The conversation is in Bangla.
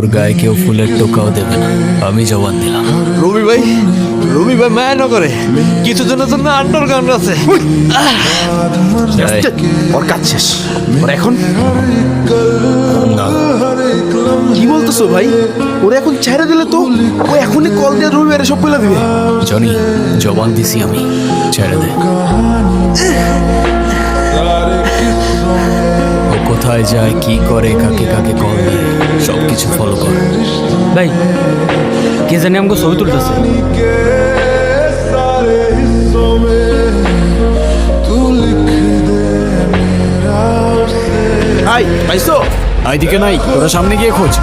তোর গায়ে কেউ ফুলের টোকাও দেবে না, আমি জবান দিলাম। রবি ভাই মায়া না করে কিছু জনের জন্য আন্ডারগ্রাউন্ড আছে। যাই। ওর কাজ শেষ, ওর এখন না, কি বলতেছো ভাই? ওরা এখন ছেড়ে দিলে তো ও এখনই কল দিয়ে রবি ভাইয়ের সব বলে দিবে। জনি জবান দিছি আমি, ছেড়ে দে। ও কোথায় যায়, কি করে, কাকে কাকে কল দেয়, সব কিছু ফলো কর। ভাই কে জানি আমাকে ছবি তুলতেছে। ভাই পাইছো? এইদিকে নাই, তোরা সামনে গিয়ে খোঁজ।